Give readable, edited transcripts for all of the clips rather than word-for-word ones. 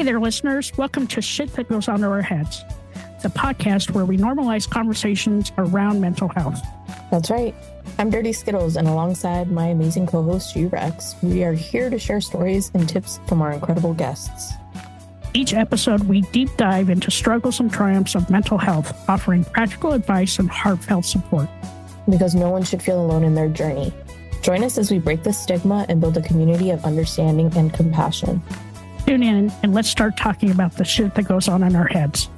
Hey there, listeners. Welcome to Shit That Goes On in Our Heads, the podcast where we normalize conversations around mental health. That's right. I'm Dirty Skittles, and alongside my amazing co-host, G-Rex, we are here to share stories and tips from our incredible guests. Each episode, we deep dive into struggles and triumphs of mental health, offering practical advice and heartfelt support. Because no one should feel alone in their journey. Join us as we break the stigma and build a community of understanding and compassion. Tune in and let's start talking about the shit that goes on in our heads.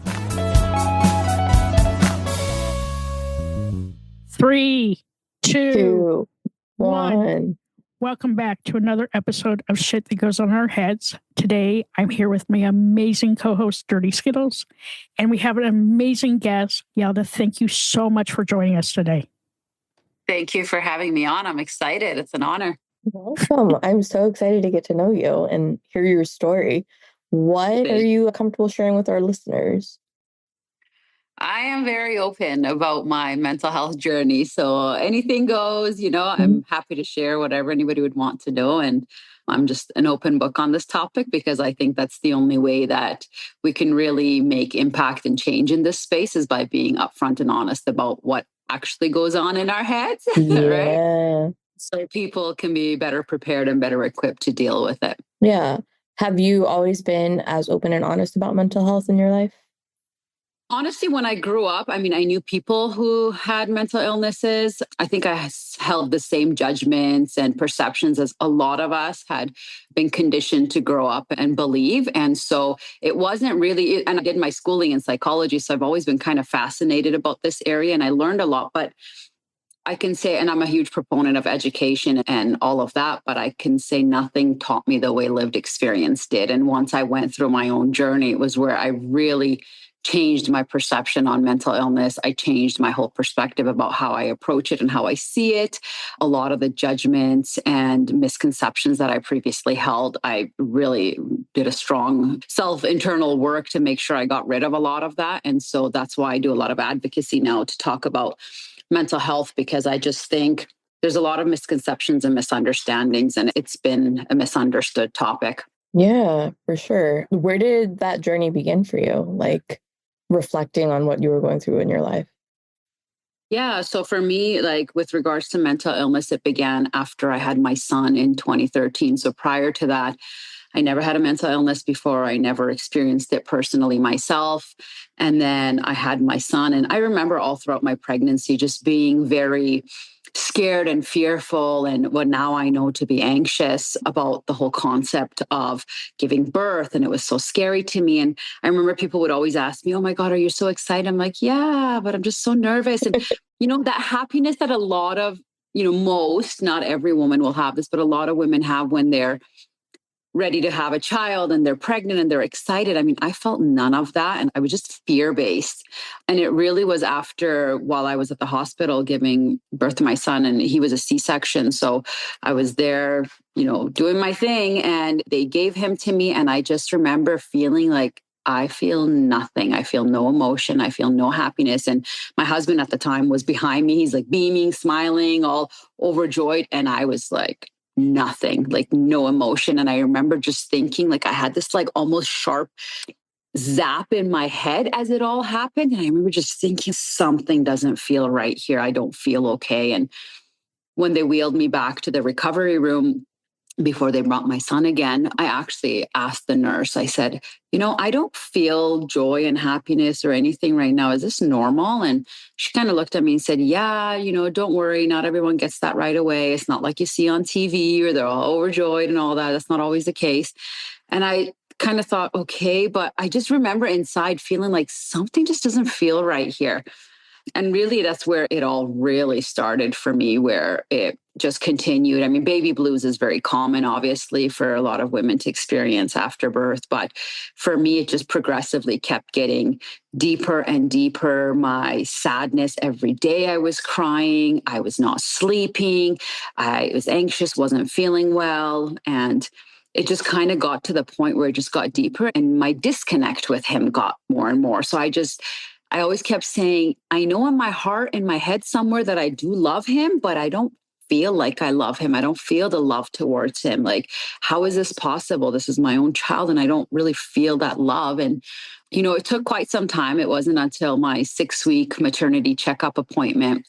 3, 2, 1. Welcome back to another episode of Shit That Goes On in Our Heads. Today, I'm here with my amazing co-host, Dirty Skittles, and we have an amazing guest. Yalda, thank you so much for joining us today. Thank you for having me on. I'm excited. It's an honor. Welcome. I'm so excited to get to know you and hear your story. What are you comfortable sharing with our listeners? I am very open about my mental health journey. So anything goes, I'm happy to share whatever anybody would want to know. And I'm just an open book on this topic because I think that's the only way that we can really make impact and change in this space is by being upfront and honest about what actually goes on in our heads, right? So people can be better prepared and better equipped to deal with it. Yeah. Have you always been as open and honest about mental health in your life? Honestly, when I grew up, I knew people who had mental illnesses. I think I held the same judgments and perceptions as a lot of us had been conditioned to grow up and believe. And so it wasn't really, and I did my schooling in psychology. So I've always been kind of fascinated about this area and I learned a lot, but I can say, and I'm a huge proponent of education and all of that, but I can say nothing taught me the way lived experience did. And once I went through my own journey, it was where I really changed my perception on mental illness. I changed my whole perspective about how I approach it and how I see it. A lot of the judgments and misconceptions that I previously held, I really did a strong self-internal work to make sure I got rid of a lot of that. And so that's why I do a lot of advocacy now to talk about mental health, because I just think there's a lot of misconceptions and misunderstandings, and it's been a misunderstood topic. Yeah, for sure. Where did that journey begin for you? Like reflecting on what you were going through in your life? Yeah. So for me, like with regards to mental illness, it began after I had my son in 2013. So prior to that, I never had a mental illness before. I never experienced it personally myself. And then I had my son. And I remember all throughout my pregnancy just being very scared and fearful, and what now I know to be anxious about the whole concept of giving birth. And it was so scary to me. And I remember people would always ask me, "Oh my God, are you so excited?" I'm like, "Yeah, but I'm just so nervous." And, that happiness that a lot of, most, not every woman will have this, but a lot of women have when they're ready to have a child and they're pregnant and they're excited. I felt none of that. And I was just fear-based. And it really was after, while I was at the hospital giving birth to my son, and he was a C-section. So I was there, doing my thing, and they gave him to me. And I just remember feeling like, I feel nothing. I feel no emotion. I feel no happiness. And my husband at the time was behind me. He's like beaming, smiling, all overjoyed. And I was like, nothing, like no emotion. And I remember just thinking, like, I had this like almost sharp zap in my head as it all happened. And I remember just thinking, something doesn't feel right here. I don't feel okay. And when they wheeled me back to the recovery room before they brought my son again, I actually asked the nurse, I said, I don't feel joy and happiness or anything right now. Is this normal? And she kind of looked at me and said, yeah, don't worry. Not everyone gets that right away. It's not like you see on TV or they're all overjoyed and all that. That's not always the case. And I kind of thought, okay, but I just remember inside feeling like something just doesn't feel right here. And really, that's where it all really started for me, where it just continued. Baby blues is very common, obviously, for a lot of women to experience after birth. But for me, it just progressively kept getting deeper and deeper. My sadness every day, I was crying. I was not sleeping. I was anxious, wasn't feeling well. And it just kind of got to the point where it just got deeper, and my disconnect with him got more and more. So I always kept saying, I know in my heart, in my head somewhere that I do love him, but I don't feel like I love him. I don't feel the love towards him. Like, how is this possible? This is my own child and I don't really feel that love. And, it took quite some time. It wasn't until my 6-week maternity checkup appointment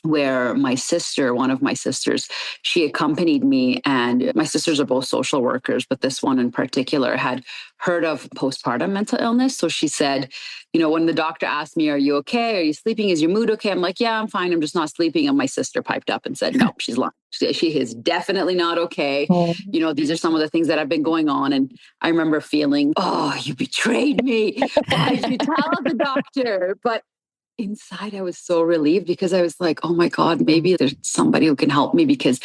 where my sister, one of my sisters, she accompanied me, and my sisters are both social workers, but this one in particular had heard of postpartum mental illness. So she said, when the doctor asked me, are you okay? Are you sleeping? Is your mood okay? I'm like, yeah, I'm fine. I'm just not sleeping. And my sister piped up and said, no, she's lying. She is definitely not okay. Oh. These are some of the things that have been going on. And I remember feeling, oh, you betrayed me. Why did you tell the doctor? But inside, I was so relieved because I was like, oh my God, maybe there's somebody who can help me because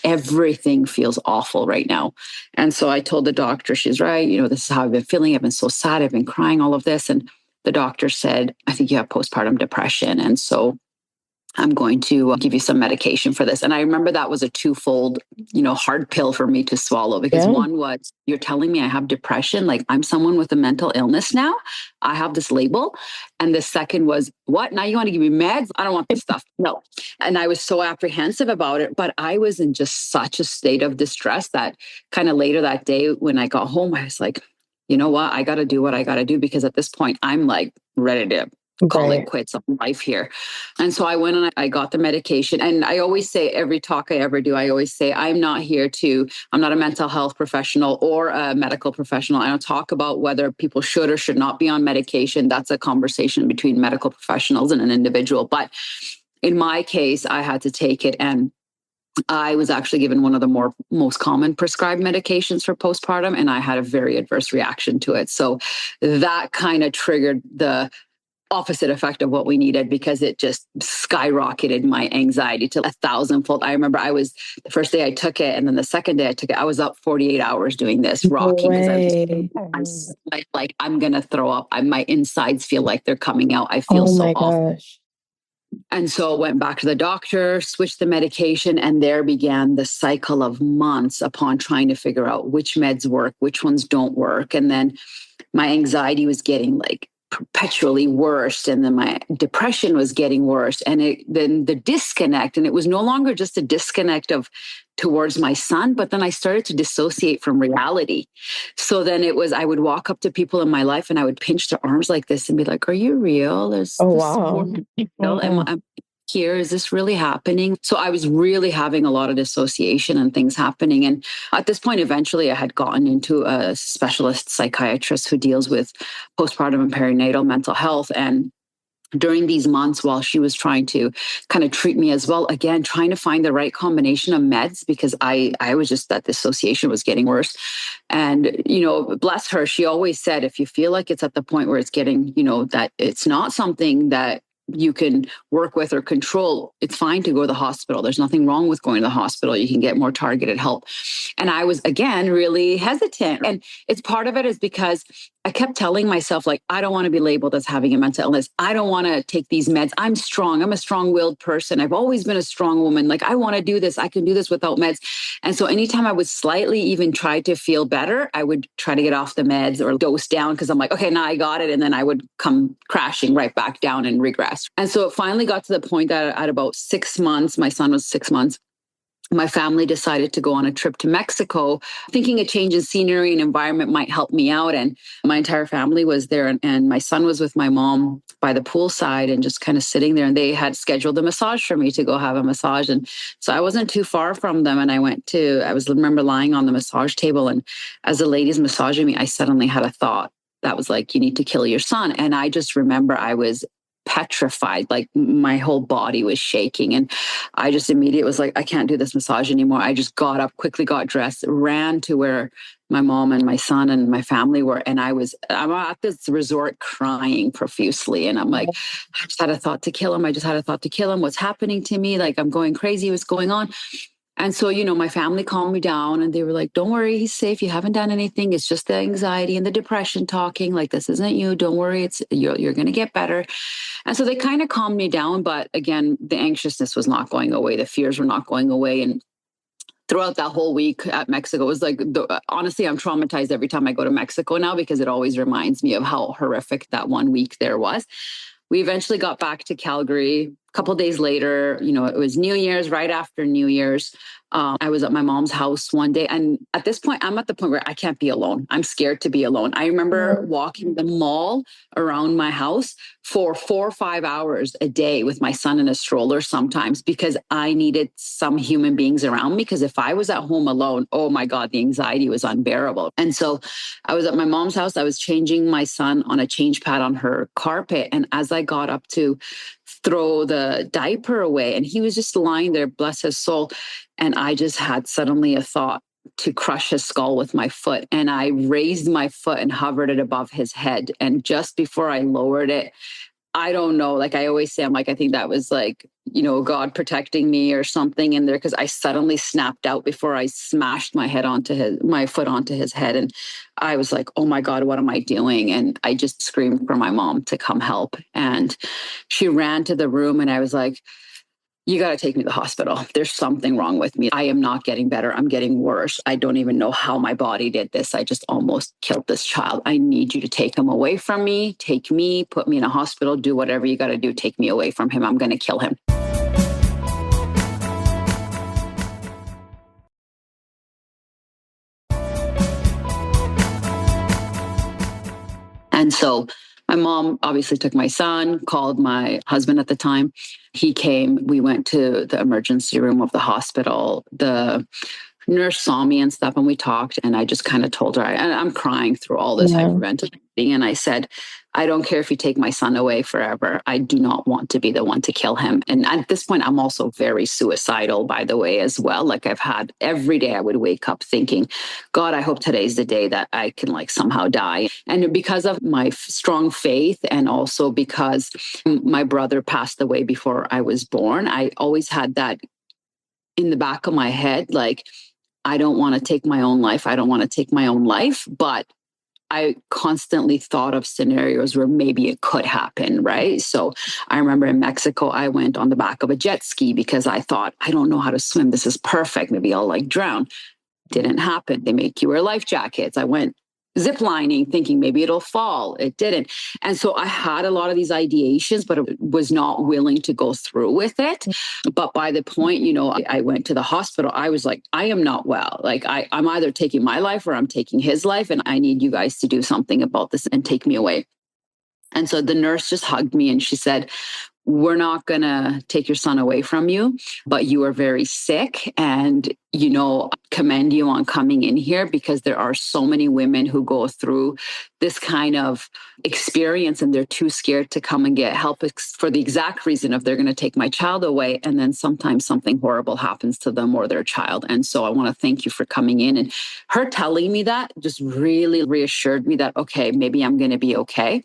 everything feels awful right now. And so I told the doctor, she's right. This is how I've been feeling. I've been so sad. I've been crying, all of this. And the doctor said, I think you have postpartum depression. And so I'm going to give you some medication for this. And I remember that was a twofold, hard pill for me to swallow because one was, you're telling me I have depression, like I'm someone with a mental illness now. I have this label. And the second was, what? Now you want to give me meds? I don't want this stuff. No. And I was so apprehensive about it, but I was in just such a state of distress that kind of later that day when I got home, I was like, you know what? I got to do what I got to do because at this point I'm like ready to call it quits on life here. And so I went and I got the medication. And I always say, every talk I ever do, I always say, I'm not a mental health professional or a medical professional. I don't talk about whether people should or should not be on medication. That's a conversation between medical professionals and an individual. But in my case, I had to take it, and I was actually given one of the most common prescribed medications for postpartum, and I had a very adverse reaction to it. So that kind of triggered the opposite effect of what we needed because it just skyrocketed my anxiety to 1,000-fold. I remember the first day I took it, and then the second day I took it, I was up 48 hours doing this, rocking because I was like, I'm going to throw up. My insides feel like they're coming out. I feel so awful. Gosh. And so I went back to the doctor, switched the medication, and there began the cycle of months upon trying to figure out which meds work, which ones don't work. And then my anxiety was getting like perpetually worse, and then my depression was getting worse, and then the disconnect, and it was no longer just a disconnect towards my son, but then I started to dissociate from reality. So then I would walk up to people in my life and I would pinch their arms like this and be like, are you real? Am here? Is this really happening? So I was really having a lot of dissociation and things happening. And at this point, eventually I had gotten into a specialist psychiatrist who deals with postpartum and perinatal mental health. And during these months, while she was trying to kind of treat me as well, again, trying to find the right combination of meds because I was just, that dissociation was getting worse. And, bless her, she always said, if you feel like it's at the point where it's getting, that it's not something that you can work with or control, it's fine to go to the hospital. There's nothing wrong with going to the hospital. You can get more targeted help. And I was, again, really hesitant. And it's part of it is because I kept telling myself, like, I don't want to be labeled as having a mental illness. I don't want to take these meds. I'm strong. I'm a strong-willed person. I've always been a strong woman. Like, I want to do this. I can do this without meds. And so anytime I would slightly even try to feel better, I would try to get off the meds or dose down because I'm like, okay, now I got it. And then I would come crashing right back down and regress. And so it finally got to the point that at about 6 months, my son was 6 months, my family decided to go on a trip to Mexico, thinking a change in scenery and environment might help me out. And my entire family was there. And my son was with my mom by the poolside and just kind of sitting there. And they had scheduled a massage for me to go have a massage. And so I wasn't too far from them. And I remember lying on the massage table. And as the lady's massaging me, I suddenly had a thought that was like, you need to kill your son. And I just remember I was petrified, like my whole body was shaking. And I just immediately was like, I can't do this massage anymore. I just got up, quickly got dressed, ran to where my mom and my son and my family were. And I'm at this resort crying profusely. And I'm like, I just had a thought to kill him. What's happening to me? Like, I'm going crazy. What's going on? And so, my family calmed me down and they were like, don't worry, he's safe. You haven't done anything. It's just the anxiety and the depression talking. Like, this isn't you. Don't worry. You're going to get better. And so they kind of calmed me down. But again, the anxiousness was not going away. The fears were not going away. And throughout that whole week at Mexico, it was like, honestly, I'm traumatized every time I go to Mexico now because it always reminds me of how horrific that 1 week there was. We eventually got back to Calgary, couple of days later, it was New Year's, right after New Year's. I was at my mom's house one day. And at this point, I'm at the point where I can't be alone. I'm scared to be alone. I remember walking the mall around my house for 4 or 5 hours a day with my son in a stroller sometimes, because I needed some human beings around me. Because if I was at home alone, oh my God, the anxiety was unbearable. And so I was at my mom's house. I was changing my son on a change pad on her carpet. And as I got up to throw the diaper away, and he was just lying there, bless his soul. And I just had suddenly a thought to crush his skull with my foot. And I raised my foot and hovered it above his head. And just before I lowered it, I don't know, like I always say, I think that was like, God protecting me or something in there, because I suddenly snapped out before I smashed my foot onto his head. And I was like, oh my God, what am I doing? And I just screamed for my mom to come help. And she ran to the room, and I was like, you got to take me to the hospital. There's something wrong with me. I am not getting better. I'm getting worse. I don't even know how my body did this. I just almost killed this child. I need you to take him away from me. Take me, put me in a hospital, do whatever you got to do. Take me away from him. I'm going to kill him. And so my mom obviously took my son, called my husband at the time. He came, we went to the emergency room of the hospital. The nurse saw me and stuff, and we talked, and I just kind of told her, and I'm crying through all this hyperventilating. And I said, I don't care if you take my son away forever. I do not want to be the one to kill him. And at this point, I'm also very suicidal, by the way, as well. Like I've had every day I would wake up thinking, God, I hope today's the day that I can like somehow die. And because of my strong faith, and also because my brother passed away before I was born, I always had that in the back of my head, like, I don't want to take my own life. I don't want to take my own life, but I constantly thought of scenarios where maybe it could happen, right? So I remember in Mexico, I went on the back of a jet ski because I thought, I don't know how to swim. This is perfect. Maybe I'll like drown. Didn't happen. They make you wear life jackets. I went zip lining thinking maybe it'll fall. It didn't. And so I had a lot of these ideations, but I was not willing to go through with it. But by the point, I went to the hospital, I was like, I am not well. Like I'm either taking my life or I'm taking his life. And I need you guys to do something about this and take me away. And so the nurse just hugged me and she said, we're not going to take your son away from you, but you are very sick. And, commend you on coming in here, because there are so many women who go through this kind of experience and they're too scared to come and get help for the exact reason of they're going to take my child away. And then sometimes something horrible happens to them or their child. And so I want to thank you for coming in. And her telling me that just really reassured me that, okay, maybe I'm going to be okay.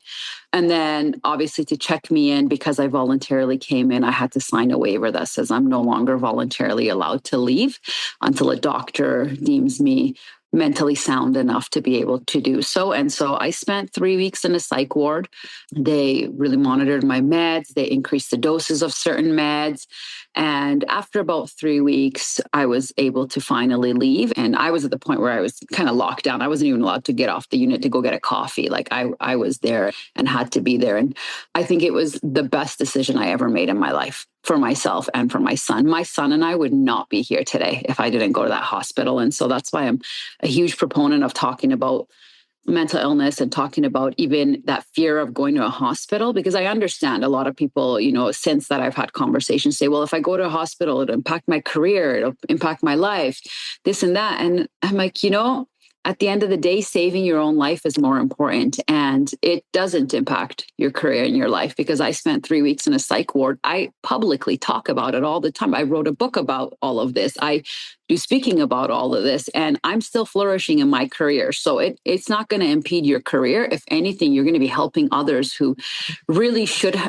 And then obviously to check me in, because I voluntarily came in, I had to sign a waiver that says I'm no longer voluntarily allowed to leave until a doctor deems me mentally sound enough to be able to do so. And so I spent 3 weeks in a psych ward. They really monitored my meds. They increased the doses of certain meds. And after about 3 weeks, I was able to finally leave. And I was at the point where I was kind of locked down. I wasn't even allowed to get off the unit to go get a coffee. Like I was there and had to be there. And I think it was the best decision I ever made in my life, for myself and for my son. My son and I would not be here today if I didn't go to that hospital. And so that's why I'm a huge proponent of talking about mental illness and talking about even that fear of going to a hospital, because I understand a lot of people, since that I've had conversations say, well, if I go to a hospital, it'll impact my career, it'll impact my life, this and that. And I'm like, at the end of the day, saving your own life is more important, and it doesn't impact your career and your life, because I spent 3 weeks in a psych ward. I publicly talk about it all the time. I wrote a book about all of this. I do speaking about all of this, and I'm still flourishing in my career. So it's not going to impede your career. If anything, you're going to be helping others who really should,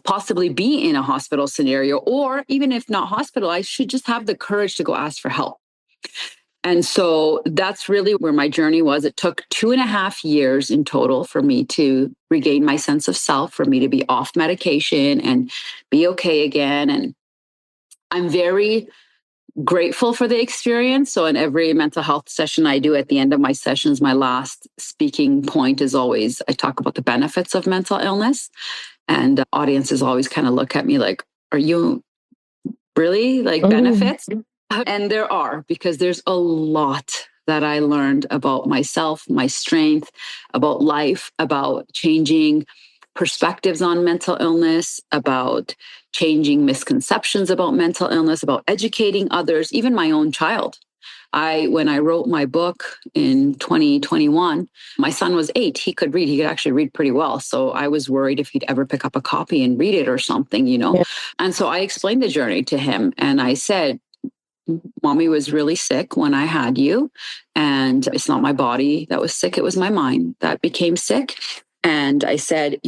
possibly be in a hospital scenario, or even if not hospitalized, should just have the courage to go ask for help. And so that's really where my journey was. It took 2.5 years in total for me to regain my sense of self, for me to be off medication and be okay again. And I'm very grateful for the experience. So in every mental health session I do, at the end of my sessions, my last speaking point is always, I talk about the benefits of mental illness. And audiences always kind of look at me like, are you really like benefits? And there are, because there's a lot that I learned about myself, my strength, about life, about changing perspectives on mental illness, about changing misconceptions about mental illness, about educating others, even my own child. When I wrote my book in 2021, my son was 8. He could read. He could actually read pretty well. So I was worried if he'd ever pick up a copy and read it or something, Yeah. And so I explained the journey to him. And I said, Mommy was really sick when I had you. And it's not my body that was sick. It was my mind that became sick. And I said,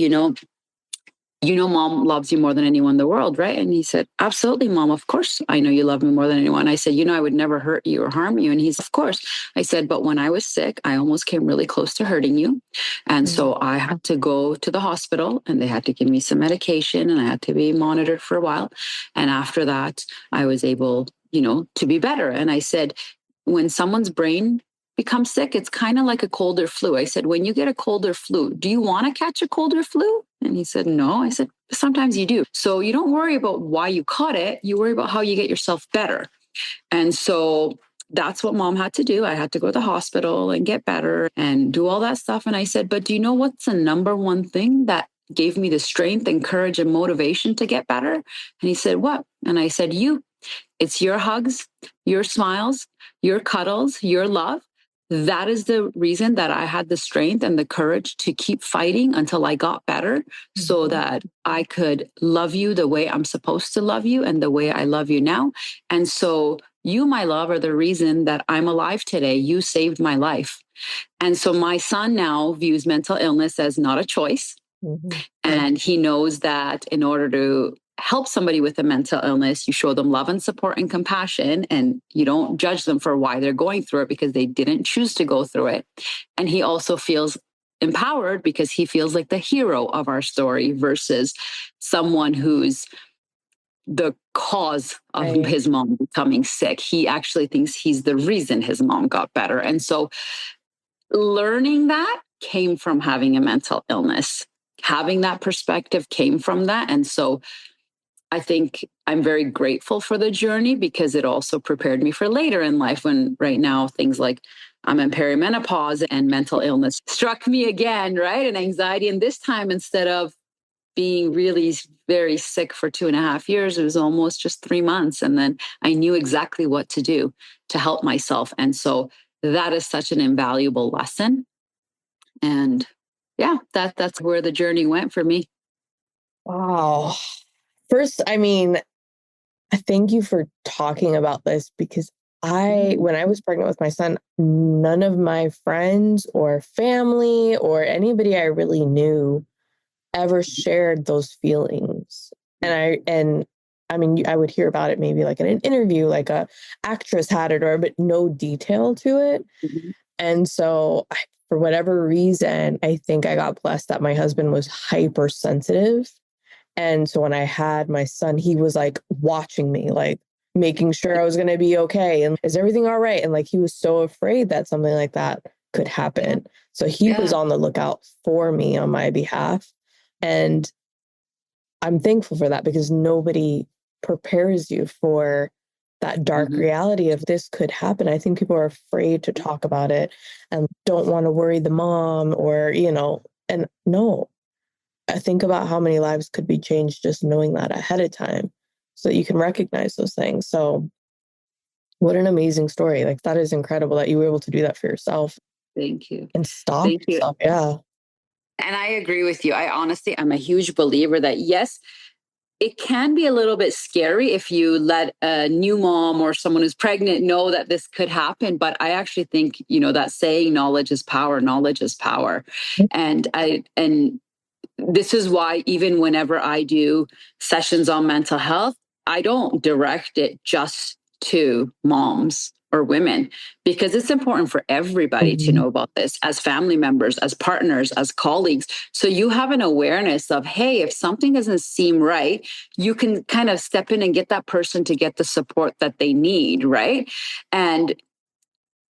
Mom loves you more than anyone in the world, right? And he said, absolutely, Mom. Of course, I know you love me more than anyone. I said, I would never hurt you or harm you. And he's, of course. I said, but when I was sick, I almost came really close to hurting you. And so I had to go to the hospital and they had to give me some medication and I had to be monitored for a while. And after that, I was able, to be better. And I said, when someone's brain becomes sick, it's kind of like a cold or flu. I said, when you get a cold or flu, do you want to catch a cold or flu? And he said, no. I said, sometimes you do. So you don't worry about why you caught it. You worry about how you get yourself better. And so that's what Mom had to do. I had to go to the hospital and get better and do all that stuff. And I said, but do you know what's the number one thing that gave me the strength and courage and motivation to get better? And he said, what? And I said, it's your hugs, your smiles, your cuddles, your love. That is the reason that I had the strength and the courage to keep fighting until I got better so that I could love you the way I'm supposed to love you and the way I love you now. And so you, my love, are the reason that I'm alive today. You saved my life. And so my son now views mental illness as not a choice. And he knows that in order to help somebody with a mental illness, you show them love and support and compassion, and you don't judge them for why they're going through it because they didn't choose to go through it. And he also feels empowered because he feels like the hero of our story versus someone who's the cause of his mom becoming sick. He actually thinks he's the reason his mom got better. And so learning that came from having a mental illness. Having that perspective came from that. And so I think I'm very grateful for the journey because it also prepared me for later in life when right now things like I'm in perimenopause and mental illness struck me again, right? And anxiety. And this time, instead of being really very sick for 2.5 years, it was almost just 3 months. And then I knew exactly what to do to help myself. And so that is such an invaluable lesson. And yeah, that's where the journey went for me. Wow. First, thank you for talking about this because when I was pregnant with my son, none of my friends or family or anybody I really knew ever shared those feelings. And I would hear about it maybe like in an interview, like a actress had it, but no detail to it. And so for whatever reason, I think I got blessed that my husband was hypersensitive. And so when I had my son, he was like watching me, like making sure I was going to be okay. And is everything all right? And like, he was so afraid that something like that could happen. So he was on the lookout for me on my behalf. And I'm thankful for that because nobody prepares you for that dark reality of this could happen. I think people are afraid to talk about it and don't want to worry the mom or, and no. I think about how many lives could be changed just knowing that ahead of time so that you can recognize those things. So what an amazing story. Like that is incredible that you were able to do that for yourself. Thank you. And stop yourself. Yeah. And I agree with you. I'm a huge believer that yes, it can be a little bit scary if you let a new mom or someone who's pregnant know that this could happen. But I actually think, that saying knowledge is power, knowledge is power. And this is why even whenever I do sessions on mental health, I don't direct it just to moms or women because it's important for everybody to know about this as family members, as partners, as colleagues. So you have an awareness of, hey, if something doesn't seem right, you can kind of step in and get that person to get the support that they need, right? And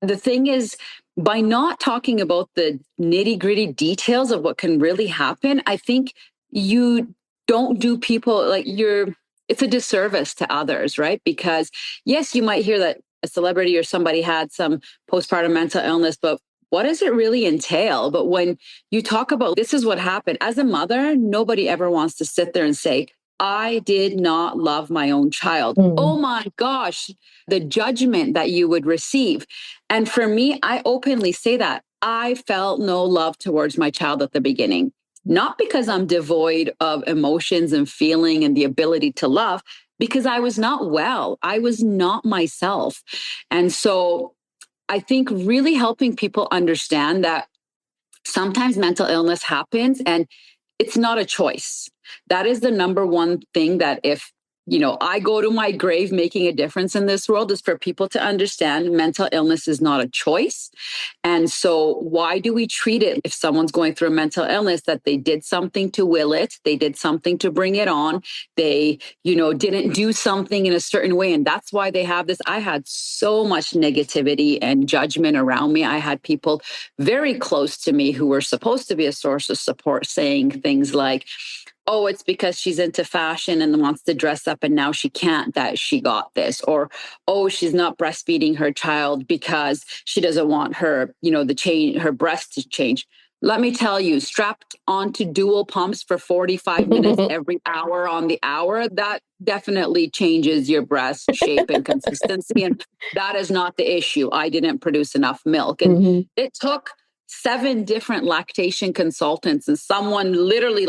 the thing is, by not talking about the nitty-gritty details of what can really happen, I think you don't do people like it's a disservice to others, right? Because yes, you might hear that a celebrity or somebody had some postpartum mental illness, but what does it really entail? But when you talk about this is what happened as a mother, nobody ever wants to sit there and say, I did not love my own child. Oh my gosh, the judgment that you would receive. And for me, I openly say that I felt no love towards my child at the beginning, not because I'm devoid of emotions and feeling and the ability to love, because I was not well. I was not myself. And so I think really helping people understand that sometimes mental illness happens and it's not a choice. That is the number one thing that if I go to my grave making a difference in this world is for people to understand mental illness is not a choice. And so why do we treat it if someone's going through a mental illness that they did something to will it, they did something to bring it on, they, didn't do something in a certain way. And that's why they have this. I had so much negativity and judgment around me. I had people very close to me who were supposed to be a source of support saying things like, oh, it's because she's into fashion and wants to dress up and now she can't that she got this. Or, oh, she's not breastfeeding her child because she doesn't want her, her breast to change. Let me tell you, strapped onto dual pumps for 45 minutes every hour on the hour, that definitely changes your breast shape and consistency. And that is not the issue. I didn't produce enough milk. And it took 7 different lactation consultants and someone literally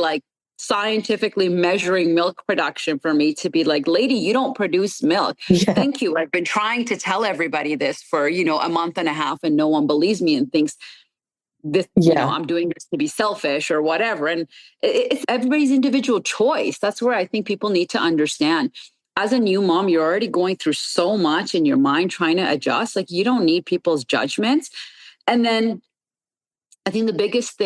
scientifically measuring milk production for me to be like, lady, you don't produce milk. Yeah. Thank you. I've been trying to tell everybody this for, a month and a half and no one believes me and thinks this, I'm doing this to be selfish or whatever. And it's everybody's individual choice. That's where I think people need to understand. As a new mom, you're already going through so much in your mind trying to adjust. You don't need people's judgments. And then I think the biggest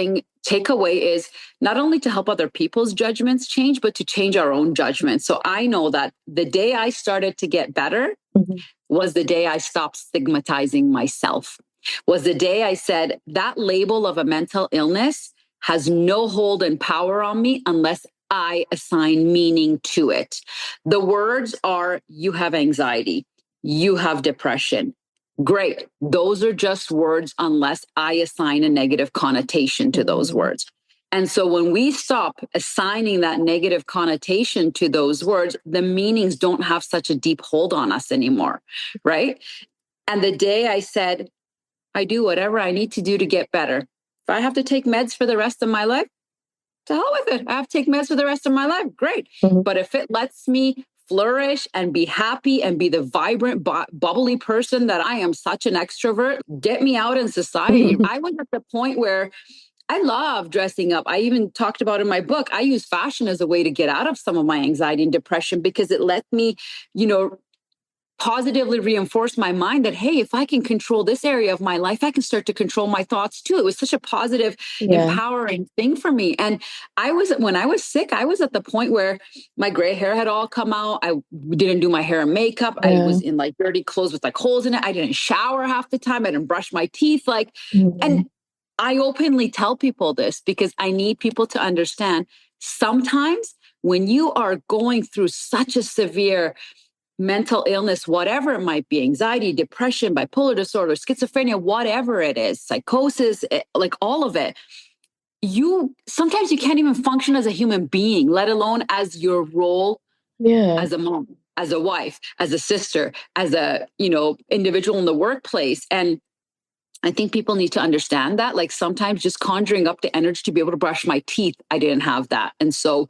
takeaway is not only to help other people's judgments change, but to change our own judgments. So I know that the day I started to get better was the day I stopped stigmatizing myself, was the day I said that label of a mental illness has no hold and power on me unless I assign meaning to it. The words are, you have anxiety, you have depression. Great. Those are just words unless I assign a negative connotation to those words. And so when we stop assigning that negative connotation to those words, the meanings don't have such a deep hold on us anymore, right? And the day I said, I do whatever I need to do to get better. If I have to take meds for the rest of my life, to hell with it. I have to take meds for the rest of my life. Great. But if it lets me flourish and be happy and be the vibrant, bubbly person that I am, such an extrovert, get me out in society. I was at the point where I love dressing up. I even talked about in my book, I use fashion as a way to get out of some of my anxiety and depression because it let me, positively reinforce my mind that, hey, if I can control this area of my life, I can start to control my thoughts too. It was such a positive, empowering thing for me. And when I was sick, I was at the point where my gray hair had all come out. I didn't do my hair and makeup. I was in dirty clothes with holes in it. I didn't shower half the time. I didn't brush my teeth. And I openly tell people this because I need people to understand sometimes when you are going through such a severe mental illness, whatever it might be, anxiety, depression, bipolar disorder, schizophrenia, whatever it is, psychosis, all of it, sometimes you can't even function as a human being, let alone as your role as a mom, as a wife, as a sister, as a, individual in the workplace. And I think people need to understand that, sometimes just conjuring up the energy to be able to brush my teeth, I didn't have that. And so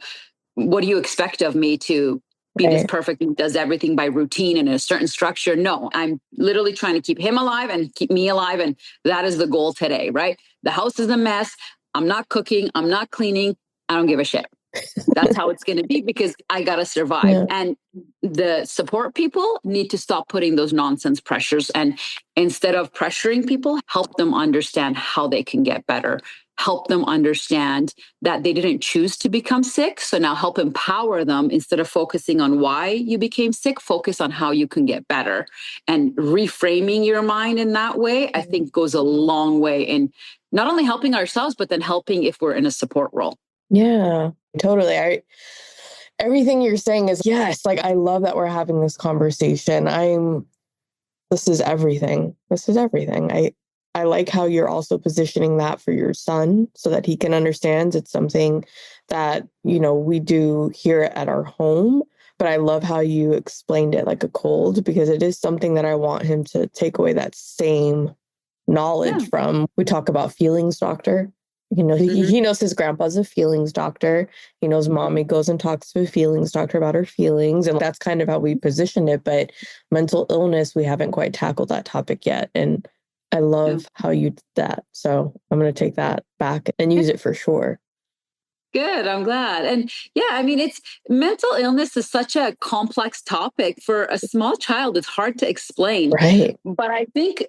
what do you expect of me to be this perfect and does everything by routine and a certain structure? No, I'm literally trying to keep him alive and keep me alive. And that is the goal today, right? The house is a mess. I'm not cooking. I'm not cleaning. I don't give a shit. That's how it's going to be because I got to survive. Yeah. And the support people need to stop putting those nonsense pressures. And instead of pressuring people, help them understand how they can get better. Help them understand that they didn't choose to become sick. So now help empower them instead of focusing on why you became sick, focus on how you can get better. And reframing your mind in that way, I think goes a long way in not only helping ourselves, but then helping if we're in a support role. Yeah, totally. everything you're saying is yes. Like, I love that we're having this conversation. This is everything. This is everything. I like how you're also positioning that for your son so that he can understand. It's something that, we do here at our home, but I love how you explained it like a cold, because it is something that I want him to take away that same knowledge from. We talk about feelings doctor. He knows his grandpa's a feelings doctor. He knows mommy goes and talks to a feelings doctor about her feelings. And that's kind of how we positioned it. But mental illness, we haven't quite tackled that topic yet. And I love how you did that. So I'm going to take that back and use it for sure. Good. I'm glad. And it's mental illness is such a complex topic for a small child. It's hard to explain. Right. But I think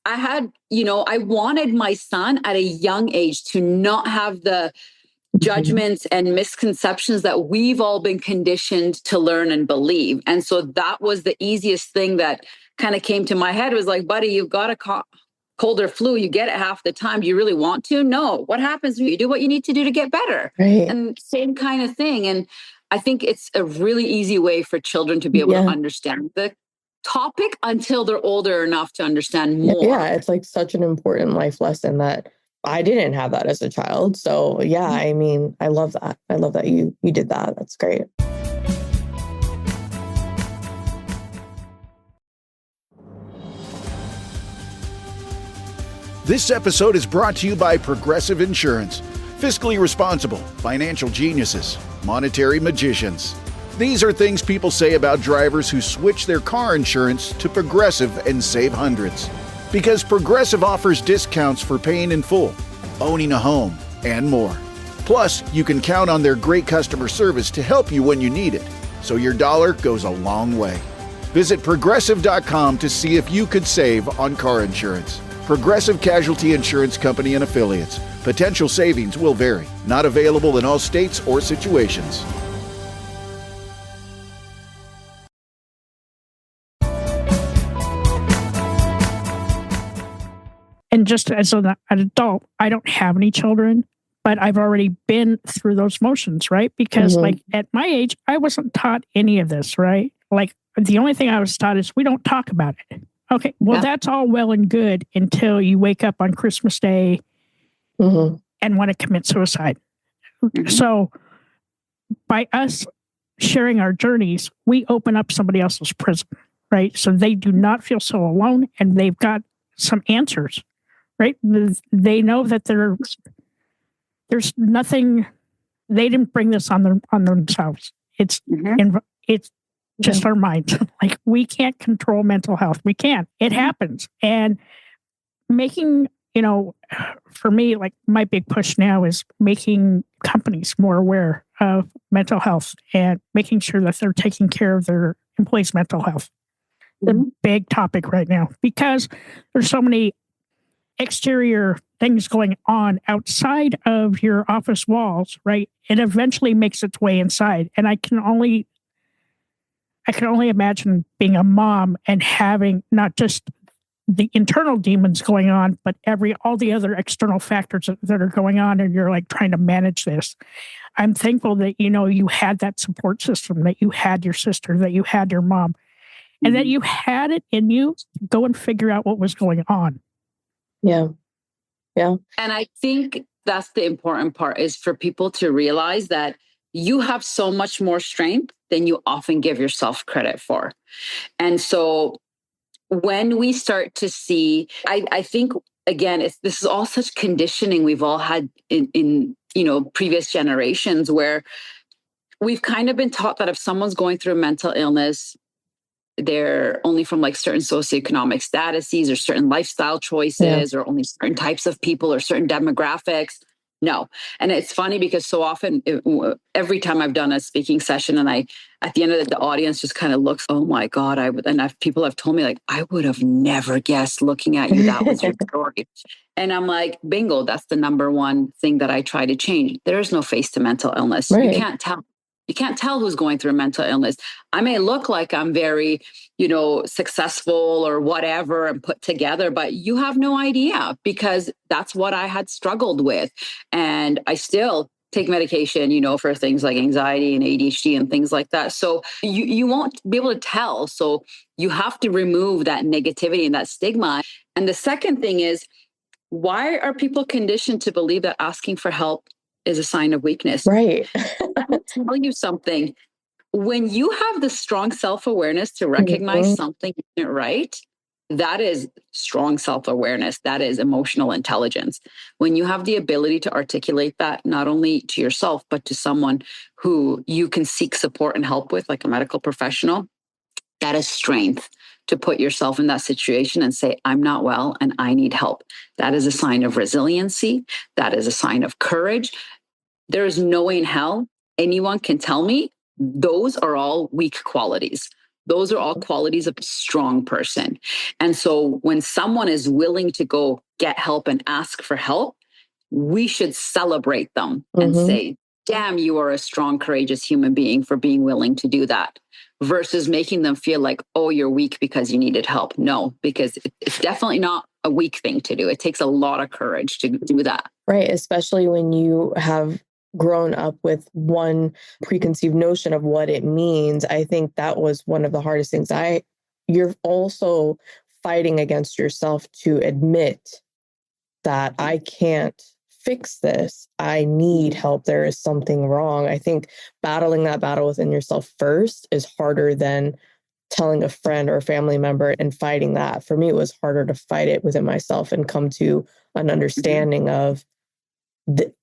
I wanted my son at a young age to not have the judgments and misconceptions that we've all been conditioned to learn and believe. And so that was the easiest thing that kind of came to my head, was like, buddy, you've got a cold or flu. You get it half the time. Do you really want to? No. What happens when you do what you need to do to get better? Right. And same kind of thing. And I think it's a really easy way for children to be able to understand the topic until they're older enough to understand more. Yeah, it's like such an important life lesson that I didn't have that as a child. So I mean, I love that. I love that you did that. That's great. This episode is brought to you by Progressive Insurance. Fiscally responsible, financial geniuses, monetary magicians. These are things people say about drivers who switch their car insurance to Progressive and save hundreds. Because Progressive offers discounts for paying in full, owning a home, and more. Plus, you can count on their great customer service to help you when you need it, so your dollar goes a long way. Visit Progressive.com to see if you could save on car insurance. Progressive Casualty Insurance Company and Affiliates. Potential savings will vary. Not available in all states or situations. And just as an adult, I don't have any children, but I've already been through those motions, right? Because like at my age, I wasn't taught any of this, right? Like the only thing I was taught is we don't talk about it. Okay, well, that's all well and good until you wake up on Christmas Day and want to commit suicide. So by us sharing our journeys, we open up somebody else's prison, right? So they do not feel so alone, and they've got some answers, right? They know that there's nothing, they didn't bring this on themselves. It's it's just our minds. Like, we can't control mental health. We can't. It happens. And making, for me, like my big push now is making companies more aware of mental health and making sure that they're taking care of their employees' mental health. The big topic right now, because there's so many exterior things going on outside of your office walls, right? It eventually makes its way inside. And I can only imagine being a mom and having not just the internal demons going on, but all the other external factors that are going on, and you're like trying to manage this. I'm thankful that, you had that support system, that you had your sister, that you had your mom, and that you had it in you to go and figure out what was going on. Yeah. Yeah. And I think that's the important part, is for people to realize that you have so much more strength than you often give yourself credit for. And so when we start to see, I think, again, this is all such conditioning we've all had in previous generations, where we've kind of been taught that if someone's going through a mental illness, they're only from like certain socioeconomic statuses or certain lifestyle choices or only certain types of people or certain demographics. No. And it's funny because so often, every time I've done a speaking session and at the end of it, the audience just kind of looks, oh my God, people have told me, like, I would have never guessed looking at you, that was your story. And I'm like, bingo, that's the number one thing that I try to change. There is no face to mental illness. Right. You can't tell. You can't tell who's going through a mental illness. I may look like I'm very, successful or whatever and put together, but you have no idea, because that's what I had struggled with. And I still take medication, for things like anxiety and ADHD and things like that. So you won't be able to tell. So you have to remove that negativity and that stigma. And the second thing is, why are people conditioned to believe that asking for help is a sign of weakness? Right. Let me tell you something. When you have the strong self-awareness to recognize something isn't right, that is strong self-awareness. That is emotional intelligence. When you have the ability to articulate that, not only to yourself, but to someone who you can seek support and help with, like a medical professional, that is strength to put yourself in that situation and say, I'm not well and I need help. That is a sign of resiliency. That is a sign of courage. There is no way in hell anyone can tell me those are all weak qualities. Those are all qualities of a strong person. And so when someone is willing to go get help and ask for help, we should celebrate them and say, damn, you are a strong, courageous human being for being willing to do that, versus making them feel like, oh, you're weak because you needed help. No, because it's definitely not a weak thing to do. It takes a lot of courage to do that. Right. Especially when you have grown up with one preconceived notion of what it means. I think that was one of the hardest things. You're also fighting against yourself to admit that I can't fix this. I need help. There is something wrong. I think battling that battle within yourself first is harder than telling a friend or a family member and fighting that. For me, it was harder to fight it within myself and come to an understanding of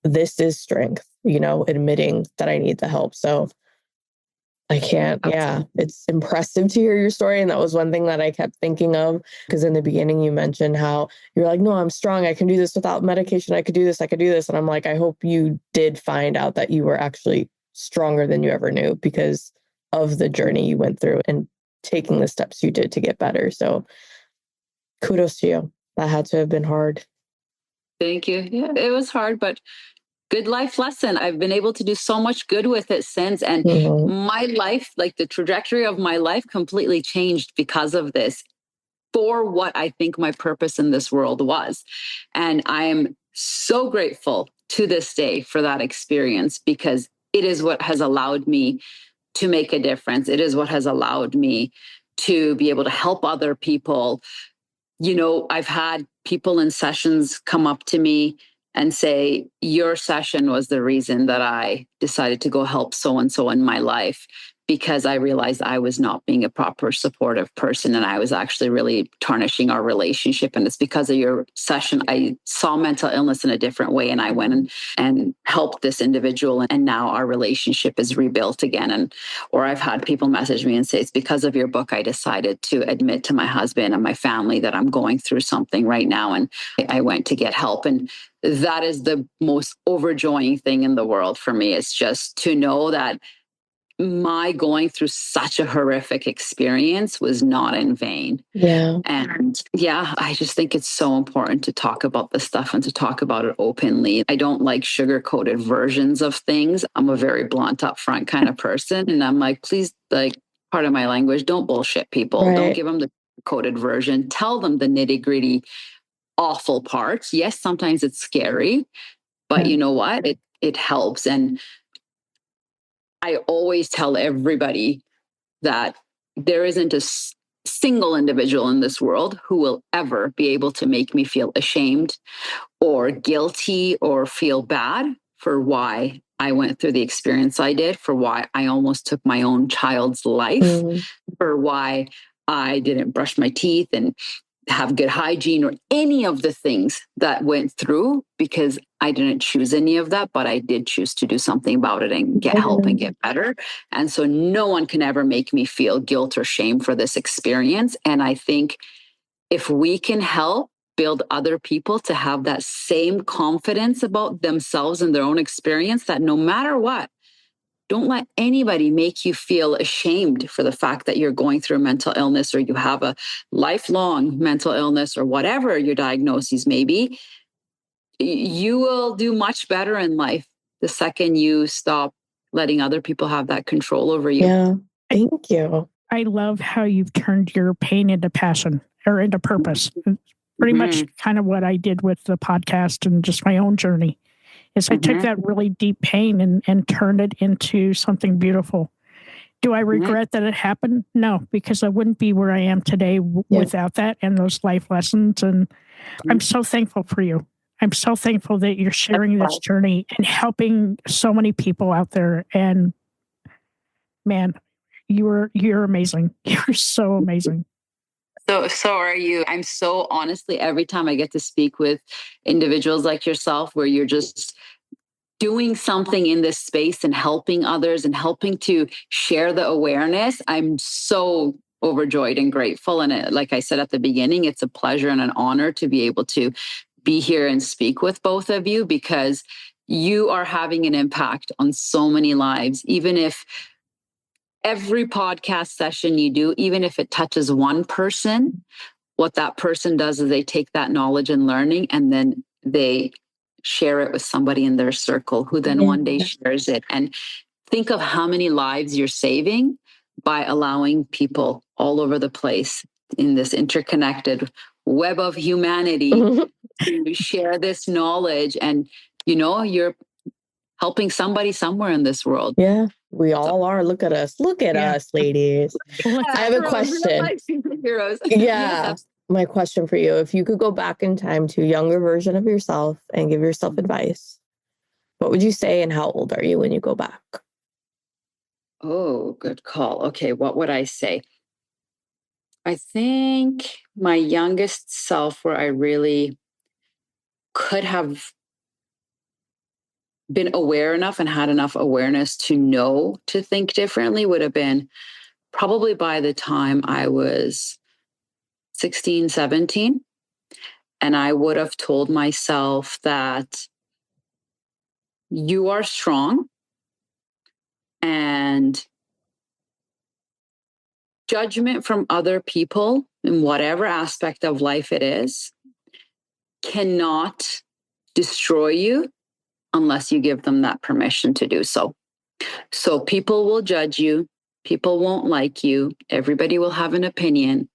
this is strength, admitting that I need the help. So I can't. Yeah, it's impressive to hear your story. And that was one thing that I kept thinking of, because in the beginning you mentioned how you're like, no, I'm strong. I can do this without medication. I could do this. I could do this. And I'm like, I hope you did find out that you were actually stronger than you ever knew because of the journey you went through and taking the steps you did to get better. So kudos to you. That had to have been hard. Thank you. Yeah, it was hard, but good life lesson. I've been able to do so much good with it since. And my life, like the trajectory of my life, completely changed because of this, for what I think my purpose in this world was. And I am so grateful to this day for that experience, because it is what has allowed me to make a difference. It is what has allowed me to be able to help other people. I've had people in sessions come up to me and say, your session was the reason that I decided to go help so-and-so in my life, because I realized I was not being a proper supportive person and I was actually really tarnishing our relationship. And it's because of your session, I saw mental illness in a different way, and I went and helped this individual. And now our relationship is rebuilt again. Or I've had people message me and say, it's because of your book, I decided to admit to my husband and my family that I'm going through something right now. And I went to get help. And that is the most overjoying thing in the world for me. It's just to know that my going through such a horrific experience was not in vain. Yeah. And I just think it's so important to talk about this stuff and to talk about it openly. I don't like sugar-coated versions of things. I'm a very blunt, upfront kind of person. And I'm like, please, part of my language, don't bullshit people. Right. Don't give them the coated version. Tell them the nitty-gritty, awful parts. Yes, sometimes it's scary, but you know what? It helps. And I always tell everybody that there isn't a single individual in this world who will ever be able to make me feel ashamed or guilty or feel bad for why I went through the experience I did, for why I almost took my own child's life, for why I didn't brush my teeth and have good hygiene, or any of the things that went through, because I didn't choose any of that, but I did choose to do something about it and get help and get better. And so no one can ever make me feel guilt or shame for this experience. And I think if we can help build other people to have that same confidence about themselves and their own experience, that no matter what, don't let anybody make you feel ashamed for the fact that you're going through a mental illness, or you have a lifelong mental illness, or whatever your diagnoses may be. You will do much better in life the second you stop letting other people have that control over you. Yeah, thank you. I love how you've turned your pain into passion or into purpose. Pretty much kind of what I did with the podcast and just my own journey. is I took that really deep pain and turned it into something beautiful. Do I regret that it happened? No, because I wouldn't be where I am today without that and those life lessons. And I'm so thankful for you. I'm so thankful that you're sharing this journey and helping so many people out there. And man, you're amazing. You're so amazing. So are you. I'm so honestly, every time I get to speak with individuals like yourself, where you're just doing something in this space and helping others and helping to share the awareness, I'm so overjoyed and grateful. And like I said at the beginning, it's a pleasure and an honor to be able to be here and speak with both of you, because you are having an impact on so many lives. Even if every podcast session you do, even if it touches one person, what that person does is they take that knowledge and learning and then they share it with somebody in their circle who then one day shares it. And think of how many lives you're saving by allowing people all over the place in this interconnected web of humanity to share this knowledge. And, you're helping somebody somewhere in this world. Yeah, we all are. Look at us. Look at us, ladies. I have a question. Superheroes. Yeah. My question for you, if you could go back in time to a younger version of yourself and give yourself advice, what would you say and how old are you when you go back? Oh, good call. Okay, what would I say? I think my youngest self, where I really could have been aware enough and had enough awareness to know to think differently, would have been probably by the time I was 16, 17. And I would have told myself that you are strong and judgment from other people in whatever aspect of life it is cannot destroy you unless you give them that permission to do so. So people will judge you. People won't like you. Everybody will have an opinion.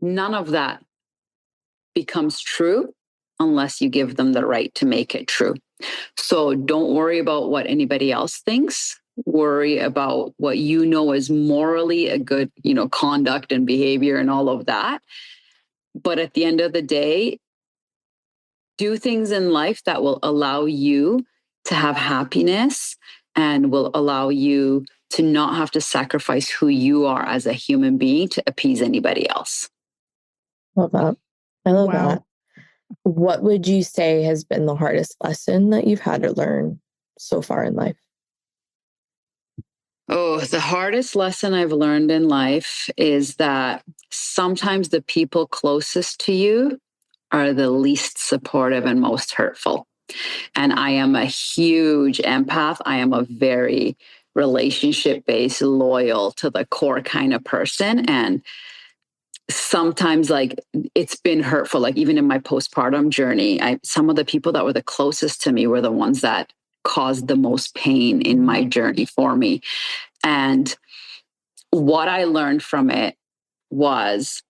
None of that becomes true unless you give them the right to make it true. So don't worry about what anybody else thinks. Worry about what you know is morally a good, conduct and behavior and all of that. But at the end of the day, do things in life that will allow you to have happiness and will allow you to not have to sacrifice who you are as a human being to appease anybody else. Love that. I love that. What would you say has been the hardest lesson that you've had to learn so far in life? Oh, the hardest lesson I've learned in life is that sometimes the people closest to you are the least supportive and most hurtful. And I am a huge empath. I am a very relationship-based, loyal to the core kind of person. And sometimes it's been hurtful. Like even in my postpartum journey, some of the people that were the closest to me were the ones that caused the most pain in my journey for me. And what I learned from it was,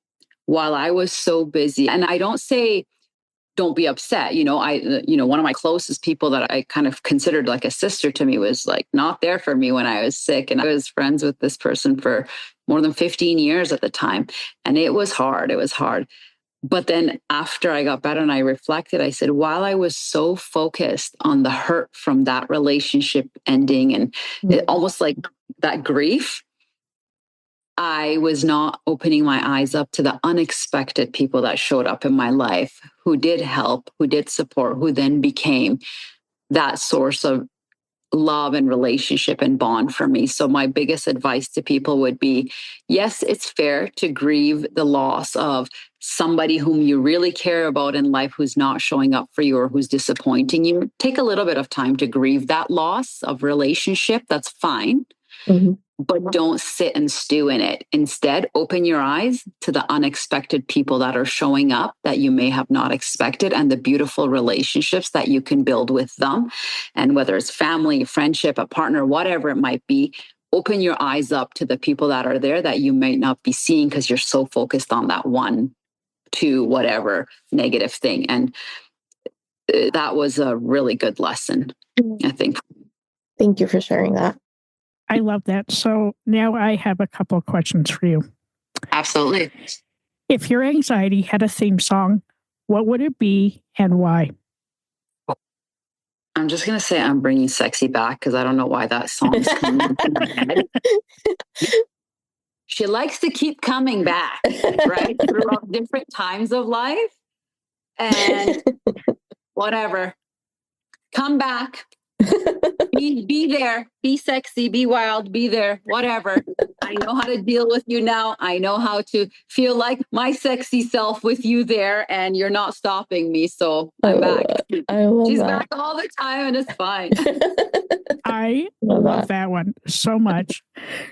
while I was so busy, and I don't say don't be upset. One of my closest people that I kind of considered like a sister to me was not there for me when I was sick. And I was friends with this person for more than 15 years at the time. And it was hard. It was hard. But then after I got better and I reflected, I said, while I was so focused on the hurt from that relationship ending and almost like that grief, I was not opening my eyes up to the unexpected people that showed up in my life, who did help, who did support, who then became that source of love and relationship and bond for me. So my biggest advice to people would be, yes, it's fair to grieve the loss of somebody whom you really care about in life who's not showing up for you or who's disappointing you. Take a little bit of time to grieve that loss of relationship. That's fine. But don't sit and stew in it. Instead, open your eyes to the unexpected people that are showing up that you may have not expected and the beautiful relationships that you can build with them. And whether it's family, friendship, a partner, whatever it might be, open your eyes up to the people that are there that you may not be seeing because you're so focused on that one, two, whatever negative thing. And that was a really good lesson, I think. Thank you for sharing that. I love that. So now I have a couple of questions for you. Absolutely. If your anxiety had a theme song, what would it be and why? I'm just going to say I'm bringing sexy back because I don't know why that song's coming into my head. She likes to keep coming back, right? Throughout different times of life. And whatever. Come back. Be there. Be sexy. Be wild. Be there. Whatever. I know how to deal with you now. I know how to feel like my sexy self with you there, and you're not stopping me. So I'm back. She's back all the time, and it's fine. I love that one so much.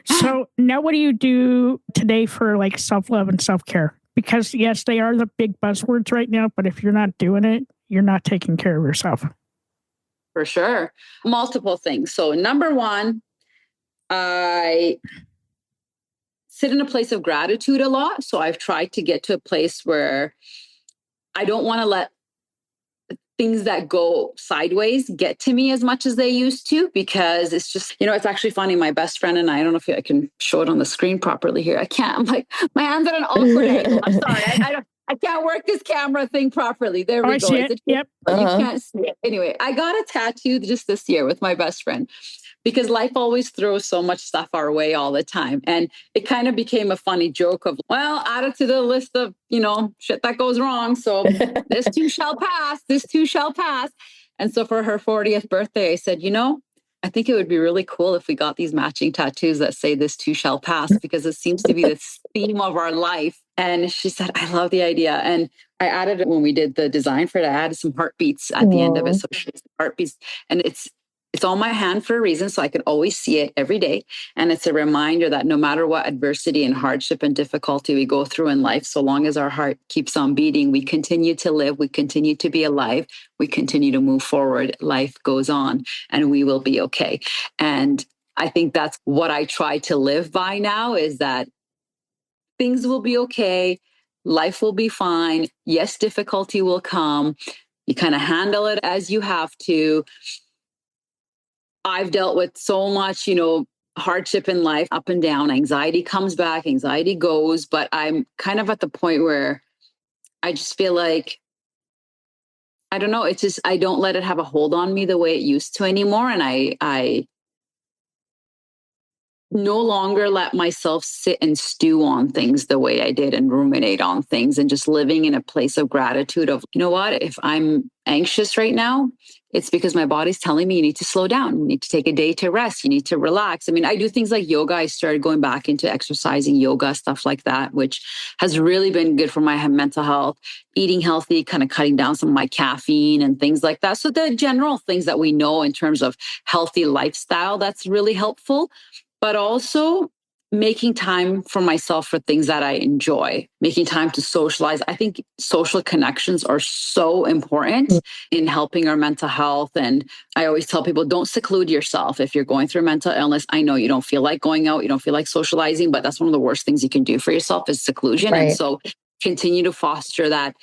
So now what do you do today for like self-love and self-care? Because yes, they are the big buzzwords right now, but if you're not doing it, you're not taking care of yourself. For sure. Multiple things. So number one, I sit in a place of gratitude a lot. So I've tried to get to a place where I don't want to let things that go sideways get to me as much as they used to, because it's just, it's actually funny. My best friend and I don't know if I can show it on the screen properly here. I can't. I'm like, my hands at an awkward angle. I'm sorry. I can't work this camera thing properly. There we go. Yep. You can't see it. Anyway, I got a tattoo just this year with my best friend because life always throws so much stuff our way all the time. And it kind of became a funny joke of, well, add it to the list of, shit that goes wrong. So this too shall pass. This too shall pass. And so for her 40th birthday, I said, I think it would be really cool if we got these matching tattoos that say this too shall pass, because it seems to be the theme of our life. And she said, I love the idea. And I added it when we did the design for it. I added some heartbeats at the end of it. So it's heartbeats. And it's on my hand for a reason, so I can always see it every day. And it's a reminder that no matter what adversity and hardship and difficulty we go through in life, so long as our heart keeps on beating, we continue to live, we continue to be alive, we continue to move forward, life goes on, and we will be okay. And I think that's what I try to live by now, is that things will be okay, life will be fine. Yes, difficulty will come. You kind of handle it as you have to. I've dealt with so much, hardship in life, up and down. Anxiety comes back, anxiety goes, but I'm kind of at the point where I just feel like, I don't know, it's just, I don't let it have a hold on me the way it used to anymore. And I no longer let myself sit and stew on things the way I did and ruminate on things, and just living in a place of gratitude of, what, if I'm anxious right now, it's because my body's telling me you need to slow down. You need to take a day to rest. You need to relax. I mean, I do things like yoga. I started going back into exercising, yoga, stuff like that, which has really been good for my mental health, eating healthy, kind of cutting down some of my caffeine and things like that. So the general things that we know in terms of healthy lifestyle, that's really helpful. But also making time for myself for things that I enjoy, making time to socialize. I think social connections are so important in helping our mental health. And I always tell people, don't seclude yourself. If you're going through mental illness, I know you don't feel like going out, you don't feel like socializing, but that's one of the worst things you can do for yourself is seclusion. Right. And so continue to foster that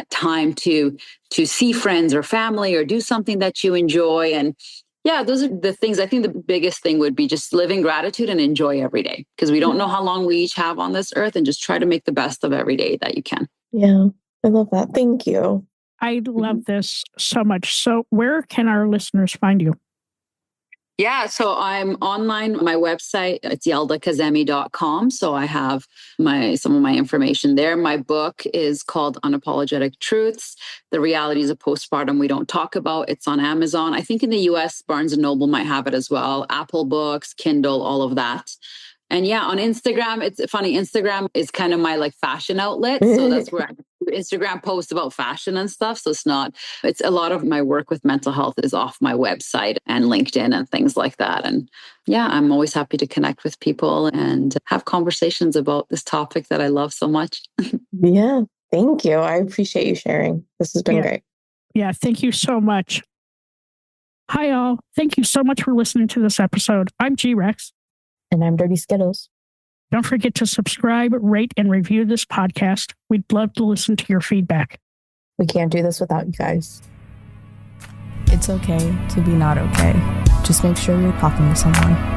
time to see friends or family or do something that you enjoy. And yeah, those are the things. I think the biggest thing would be just live in gratitude and enjoy every day, because we don't know how long we each have on this earth, and just try to make the best of every day that you can. Yeah, I love that. Thank you. I love this so much. So where can our listeners find you? Yeah, so I'm online. My website, it's yaldakazemi.com. So I have some of my information there. My book is called Unapologetic Truths, The Realities of Postpartum We Don't Talk About. It's on Amazon. I think in the US, Barnes & Noble might have it as well. Apple Books, Kindle, all of that. And yeah, on Instagram, it's funny. Instagram is kind of my like fashion outlet. So that's where I do Instagram posts about fashion and stuff. So it's a lot of my work with mental health is off my website and LinkedIn and things like that. And yeah, I'm always happy to connect with people and have conversations about this topic that I love so much. Yeah, thank you. I appreciate you sharing. This has been great. Yeah, thank you so much. Hi, all. Thank you so much for listening to this episode. I'm G-Rex. And I'm Dirty Skittles. Don't forget to subscribe, rate, and review this podcast. We'd love to listen to your feedback. We can't do this without you guys. It's okay to be not okay. Just make sure you're talking to someone.